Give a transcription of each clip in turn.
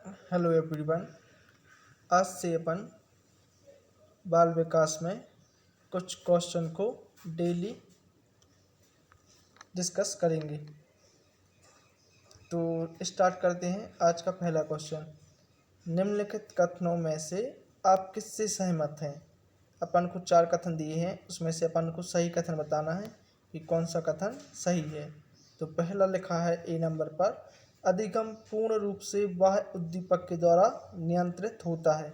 Hello everyone. आज से अपन बाल विकास में कुछ क्वेश्चन को डेली डिस्कस करेंगे। तो स्टार्ट करते हैं। आज का पहला क्वेश्चन, निम्नलिखित कथनों में से आप किससे सहमत हैं। अपन को 4 कथन दिए हैं, उसमें से अपन को सही कथन बताना है कि कौन सा कथन सही है। तो पहला लिखा है ए नंबर पर, अधिगम पूर्ण रूप से बाह्य उद्दीपक के द्वारा नियंत्रित होता है।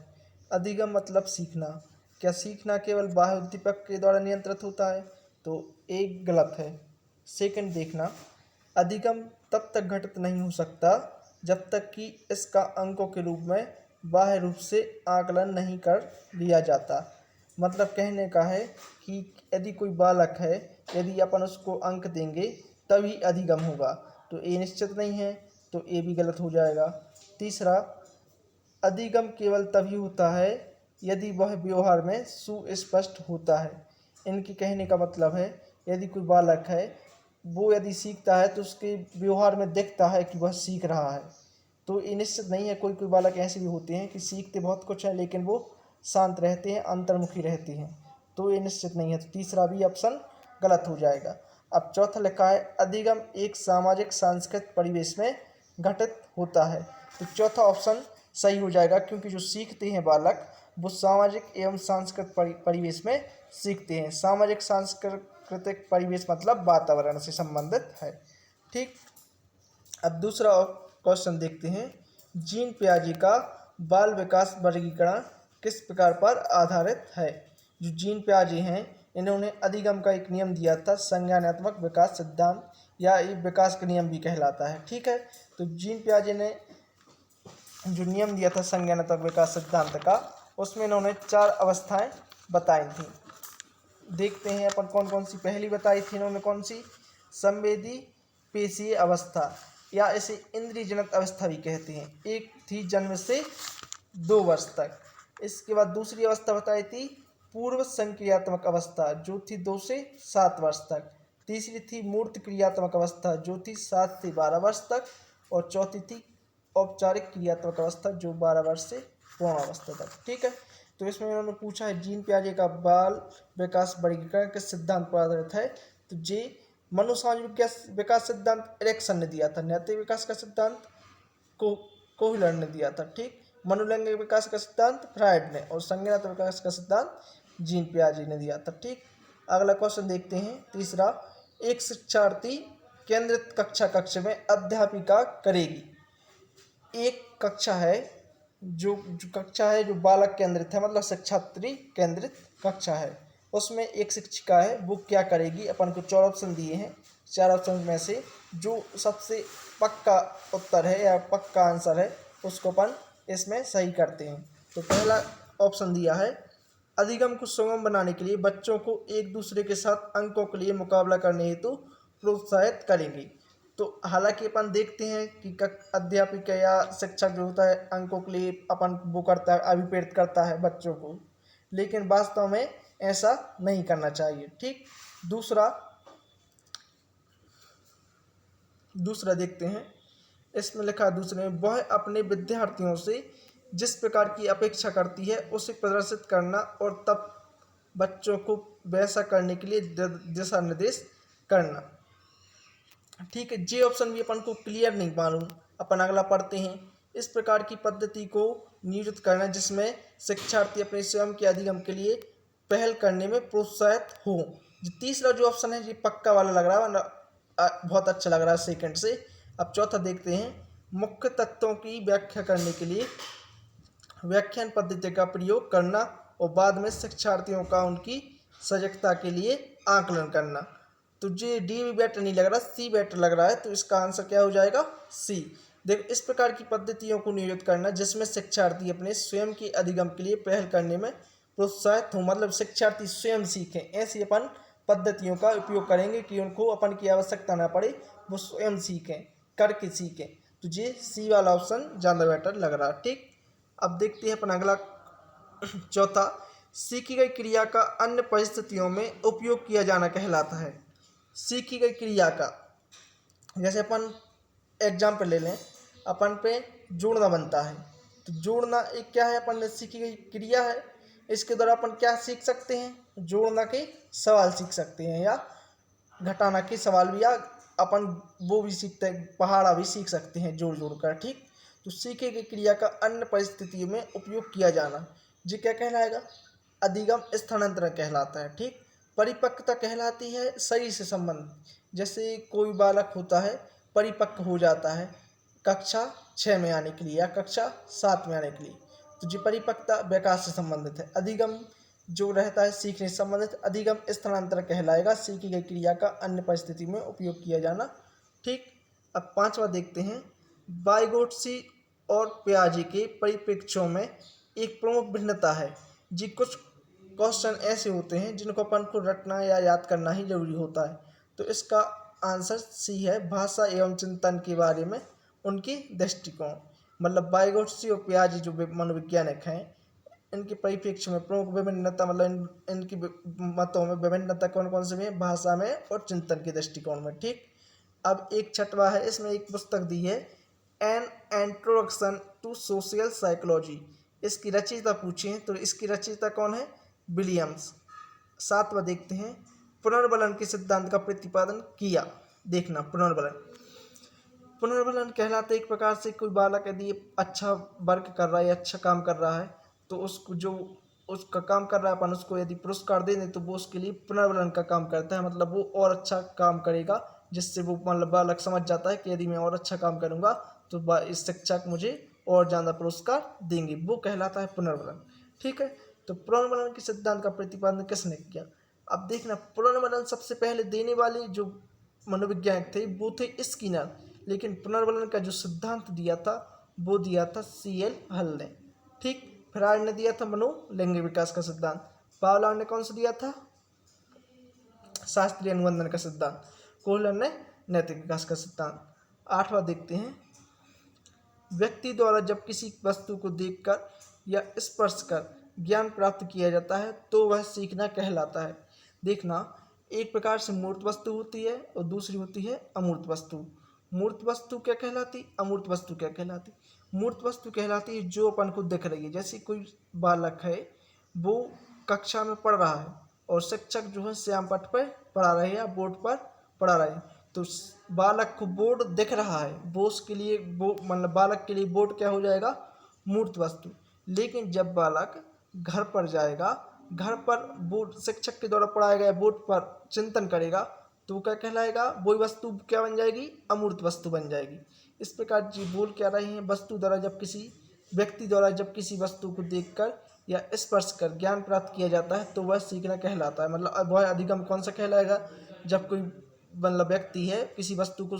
अधिगम मतलब सीखना। क्या सीखना केवल बाह्य उद्दीपक के द्वारा नियंत्रित होता है? तो एक गलत है। सेकंड देखना, अधिगम तब तक घटित नहीं हो सकता जब तक कि इसका अंकों के रूप में बाह्य रूप से आकलन नहीं कर लिया जाता। मतलब कहने का है कि यदि कोई बालक है, यदि अपन उसको अंक देंगे तभी अधिगम होगा। तो ए निश्चित नहीं है, तो ए भी गलत हो जाएगा। तीसरा, अधिगम केवल तभी होता है यदि वह व्यवहार में सुस्पष्ट होता है। इनके कहने का मतलब है, यदि कोई बालक है, वो यदि सीखता है तो उसके व्यवहार में दिखता है कि वह सीख रहा है। तो ये निश्चित नहीं है। कोई कोई बालक ऐसे भी होते हैं कि सीखते बहुत कुछ है लेकिन वो शांत रहते हैं, अंतर्मुखी रहते हैं। तो ये निश्चित नहीं है। तो तीसरा भी ऑप्शन गलत हो जाएगा। अब चौथा लिखा है, अधिगम एक सामाजिक सांस्कृतिक परिवेश में घटित होता है। तो चौथा ऑप्शन सही हो जाएगा, क्योंकि जो सीखते हैं बालक वो सामाजिक एवं सांस्कृतिक परिवेश में सीखते हैं। सामाजिक सांस्कृतिक परिवेश मतलब वातावरण से संबंधित है। ठीक। अब दूसरा क्वेश्चन देखते हैं, जीन पियाजे का बाल विकास वर्गीकरण किस प्रकार पर आधारित है। जो जीन पियाजे हैं, इन्होंने अधिगम का एक नियम दिया था, संज्ञानात्मक विकास सिद्धांत, या ये विकास का नियम भी कहलाता है। ठीक है। तो जीन पियाजे ने जो नियम दिया था संज्ञानात्मक विकास सिद्धांत का, उसमें इन्होंने 4 अवस्थाएं बताई थी। देखते हैं अपन कौन कौन सी। पहली बताई थी इन्होंने कौन सी, संवेदी पेशीय अवस्था, या इसे इंद्रिय जनित अवस्था भी कहते हैं। एक थी जन्म से 2 वर्ष तक। इसके बाद दूसरी अवस्था बताई थी पूर्व संक्रियात्मक अवस्था, जो थी 2 से 7 वर्ष तक। तीसरी थी मूर्त क्रियात्मक अवस्था, जो थी 7 से 12 वर्ष तक। और चौथी थी औपचारिक क्रियात्मक अवस्था, जो 12 वर्ष से पूर्णावस्था तक। ठीक है। तो इसमें उन्होंने पूछा है जीन पियाजे का बाल विकास वर्गीकरण किस सिद्धांत पर आधारित है। तो जे मनोसामाजिक विकास सिद्धांत एरिक्सन ने दिया था। नैतिक विकास का सिद्धांत कोहिलर ने दिया था। ठीक। मनोलैंगिक विकास का सिद्धांत फ्रायड ने, और संज्ञानात्मक विकास का सिद्धांत जीन पियाजे ने दिया था। ठीक। अगला क्वेश्चन देखते हैं। तीसरा, एक शिक्षार्थी केंद्रित कक्ष में अध्यापिका करेगी। एक कक्षा है जो कक्षा है जो बालक केंद्रित है, मतलब शिक्षार्थी केंद्रित कक्षा है। उसमें एक शिक्षिका है, वो क्या करेगी। अपन को 4 ऑप्शन दिए हैं। 4 ऑप्शन में से जो सबसे पक्का उत्तर है या पक्का आंसर है, उसको अपन इसमें सही करते हैं। तो पहला ऑप्शन दिया है, अधिगम को सुगम बनाने के लिए बच्चों को एक दूसरे के साथ अंकों के लिए मुकाबला करने हेतु प्रोत्साहित करेंगी। तो हालांकि अपन देखते हैं कि अध्यापिका या शिक्षक जो होता है अंकों के लिए अपन वो करता है, अभिप्रेरित करता है बच्चों को, लेकिन वास्तव में ऐसा नहीं करना चाहिए। ठीक। दूसरा देखते हैं। इसमें लिखा दूसरे में, वह अपने विद्यार्थियों से जिस प्रकार की अपेक्षा करती है उसे प्रदर्शित करना और तब बच्चों को वैसा करने के लिए दिशा निर्देश करना। ठीक है। जे ऑप्शन भी अपन को क्लियर नहीं मालूम। अपन अगला पढ़ते हैं। इस प्रकार की पद्धति को नियोजित करना जिसमें शिक्षार्थी अपने स्वयं के अधिगम के लिए पहल करने में प्रोत्साहित हो। तीसरा जो ऑप्शन है ये पक्का वाला लग रहा है, बहुत अच्छा लग रहा है सेकंड से। अब चौथा देखते हैं, मुख्य तत्वों की व्याख्या करने के लिए व्याख्यान पद्धति का प्रयोग करना और बाद में शिक्षार्थियों का उनकी सजगता के लिए आकलन करना। तो ये डी भी बेटर नहीं लग रहा, सी बेटर लग रहा है। तो इसका आंसर क्या हो जाएगा, सी। देख, इस प्रकार की पद्धतियों को नियोजित करना जिसमें शिक्षार्थी अपने स्वयं के अधिगम के लिए पहल करने में प्रोत्साहित हो, मतलब शिक्षार्थी स्वयं सीखें। ऐसी अपन पद्धतियों का उपयोग करेंगे कि उनको अपन की आवश्यकता ना पड़े, वो स्वयं सीखें, करके सीखें। तो ये सी वाला ऑप्शन ज़्यादा बेटर लग रहा है। ठीक। अब देखते हैं अपन अगला चौथा, सीखी गई क्रिया का अन्य परिस्थितियों में उपयोग किया जाना कहलाता है। सीखी गई क्रिया का, जैसे अपन एग्जाम्पल ले लें, अपन पे जोड़ना बनता है। तो जोड़ना एक क्या है, अपन ने सीखी गई क्रिया है। इसके द्वारा अपन क्या सीख सकते हैं, जोड़ना के सवाल सीख सकते हैं, या घटाना के सवाल भी, या अपन वो भी सीखते हैं, पहाड़ा भी सीख सकते हैं जोड़ जोड़ कर। ठीक, तो सीखे गई क्रिया का अन्य परिस्थितियों में उपयोग किया जाना, जी क्या कहलाएगा, अधिगम स्थानांतरण कहलाता है। ठीक, परिपक्वता कहलाती है शरीर से संबंध, जैसे कोई बालक होता है परिपक्व हो जाता है कक्षा 6 में आने के लिए या कक्षा 7 में आने के लिए, तो जी परिपक्वता विकास से संबंधित है। अधिगम जो रहता है सीखने से संबंधित, अधिगम स्थानांतरण कहलाएगा सीखी गई क्रिया का अन्य परिस्थिति में उपयोग किया जाना। ठीक, अब पांचवा देखते हैं, वाइगोत्स्की और पियाजे के परिप्रेक्ष्यों में एक प्रमुख भिन्नता है। जी कुछ क्वेश्चन ऐसे होते हैं जिनको अपन को रटना या याद करना ही जरूरी होता है। तो इसका आंसर सी है, भाषा एवं चिंतन के बारे में उनकी दृष्टिकोण। मतलब वाइगोत्स्की और पियाजे जो मनोवैज्ञानिक हैं, इनके परिप्रेक्ष्य में प्रमुख विभिन्नता, मतलब इनकी मतों में विभिन्नता कौन कौन से में, भाषा में और चिंतन के दृष्टिकोण में। ठीक, अब एक छठवा है, इसमें एक पुस्तक दी है, an introduction to social psychology. इसकी रचयिता पूछे हैं तो इसकी रचयिता कौन है, विलियम्स। सातवां देखते हैं, पुनर्बलन के सिद्धांत का प्रतिपादन किया। देखना, पुनर्बलन पुनर्बलन कहलाते एक प्रकार से कोई बालक यदि अच्छा वर्क कर रहा है या अच्छा काम कर रहा है, तो उसको जो उसका काम कर रहा है अपन उसको यदि पुरस्कार दे दें तो वो उसके लिए पुनर्बलन का काम करता है। मतलब वो और अच्छा काम करेगा, जिससे वो मतलब बालक समझ जाता है कि यदि मैं और अच्छा काम करूँगा तो इस शिक्षक मुझे और ज़्यादा पुरस्कार देंगे, वो कहलाता है पुनर्बलन। ठीक है, तो पुनर्बलन के सिद्धांत का प्रतिपादन किसने किया। अब देखना, पुनर्बलन सबसे पहले देने वाले जो मनोवैज्ञानिक थे वो थे स्किनर, लेकिन पुनर्बलन का जो सिद्धांत दिया था वो दिया था CL हल ने। ठीक, फ्रायड ने दिया था मनोलैंगिक विकास का सिद्धांत, पावलोव ने कौन सा दिया था, शास्त्रीय अनुबंधन का सिद्धांत, कोहलर ने नैतिक विकास का सिद्धांत। आठवां देखते हैं, व्यक्ति द्वारा जब किसी वस्तु को देखकर या स्पर्श कर ज्ञान प्राप्त किया जाता है तो वह सीखना कहलाता है। देखना, एक प्रकार से मूर्त वस्तु होती है और दूसरी होती है अमूर्त वस्तु। मूर्त वस्तु क्या कहलाती, अमूर्त वस्तु क्या कहलाती। मूर्त वस्तु कहलाती है जो अपन को दिख रही है, जैसे कोई बालक है वो कक्षा में पढ़ रहा है और शिक्षक जो है श्याम पट्ट पर पढ़ा रहे हैं या बोर्ड पर पढ़ा रहे हैं, तो बालक को बोर्ड दिख रहा है, वो उसके लिए वो मतलब बालक के लिए बोर्ड क्या हो जाएगा, मूर्त वस्तु। लेकिन जब बालक घर पर जाएगा, घर पर बोर्ड शिक्षक के द्वारा पढ़ाया गया बोर्ड पर चिंतन करेगा, तो क्या कहलाएगा, वही वस्तु क्या बन जाएगी, अमूर्त वस्तु बन जाएगी। इस प्रकार जी बोल क्या रहे हैं, वस्तु द्वारा जब किसी व्यक्ति द्वारा जब किसी वस्तु को देखकर या स्पर्श कर ज्ञान प्राप्त किया जाता है तो वह सीखना कहलाता है। मतलब वह अधिगम कौन सा कहलाएगा, जब कोई मतलब व्यक्ति है किसी वस्तु को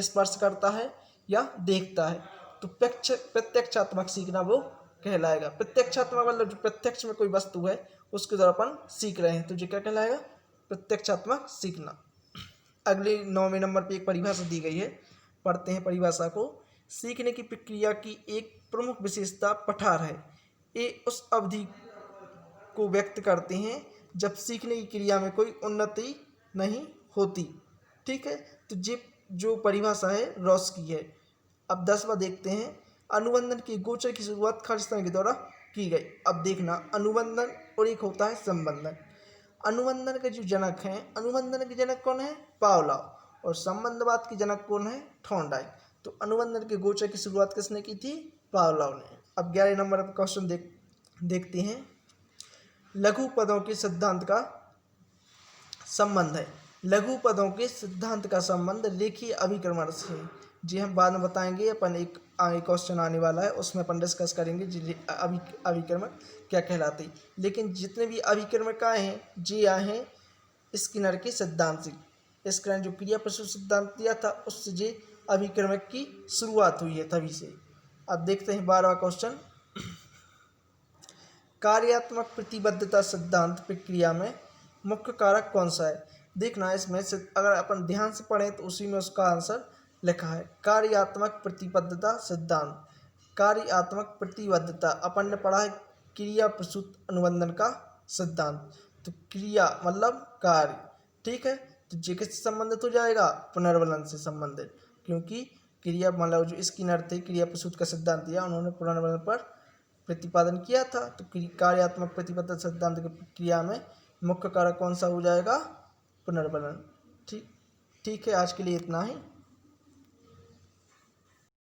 स्पर्श करता है या देखता है तो प्रत्यक्षात्मक सीखना वो कहलाएगा। प्रत्यक्षात्मक मतलब जो प्रत्यक्ष में कोई वस्तु है उसके द्वारा अपन सीख रहे हैं, तो जो क्या कहलाएगा, प्रत्यक्षात्मक सीखना। अगले 9वें नंबर पे एक परिभाषा दी गई है, पढ़ते हैं परिभाषा को। सीखने की प्रक्रिया की एक प्रमुख विशेषता पठार है। ये उस अवधि को व्यक्त करते हैं जब सीखने की क्रिया में कोई उन्नति नहीं होती। ठीक है, तो ये जो परिभाषा है रॉस की है। अब 10वां देखते हैं, अनुबंधन की गोचर की शुरुआत खालिस्तान के द्वारा की गई। अब देखना, अनुबंधन और एक होता है संबंधन। अनुबंधन के जो जनक हैं, अनुबंधन के जनक कौन है, पावलोव, और संबंधवाद के जनक कौन है, थॉर्नडाइक। तो अनुबंधन के गोचर की शुरुआत किसने की थी, पावलोव ने। अब 11 नंबर पर क्वेश्चन देखते हैं, लघु पदों के सिद्धांत का संबंध है। लघु पदों के सिद्धांत का संबंध रेखीय अभिक्रमण से। जी हम बाद में बताएंगे, अपन एक आगे क्वेश्चन आने वाला है उसमें अपन डिस्कस करेंगे जी अभिक्रमण क्या कहलाते हैं। लेकिन जितने भी अभिक्रमण आए हैं जी आए हैं स्किनर के सिद्धांत से। स्किनर जो क्रिया प्रसूत सिद्धांत दिया था उससे जी अभिक्रमण की शुरुआत हुई है तभी से। अब देखते हैं 12वां क्वेश्चन, कार्यात्मक प्रतिबद्धता सिद्धांत प्रक्रिया में मुख्य कारक कौन सा है। देखना, इसमें से अगर अपन ध्यान से पढ़ें तो उसी में उसका आंसर लिखा है, कार्यात्मक प्रतिबद्धता सिद्धांत। कार्यात्मक प्रतिबद्धता अपन ने पढ़ा है क्रिया प्रसूत अनुबंधन का सिद्धांत। तो क्रिया मतलब कार्य, ठीक है, तो ये किससे संबंधित हो जाएगा, पुनर्बलन से संबंधित, क्योंकि क्रिया मतलब जो स्किनर थे क्रिया प्रसूत का सिद्धांत दिया, उन्होंने पुनर्बलन पर प्रतिपादन किया था। तो कार्यात्मक प्रतिपादन सिद्धांत की क्रिया में मुख्य कारक कौन सा हो जाएगा? पुनर्बलन। ठीक ठीक है, आज के लिए इतना ही।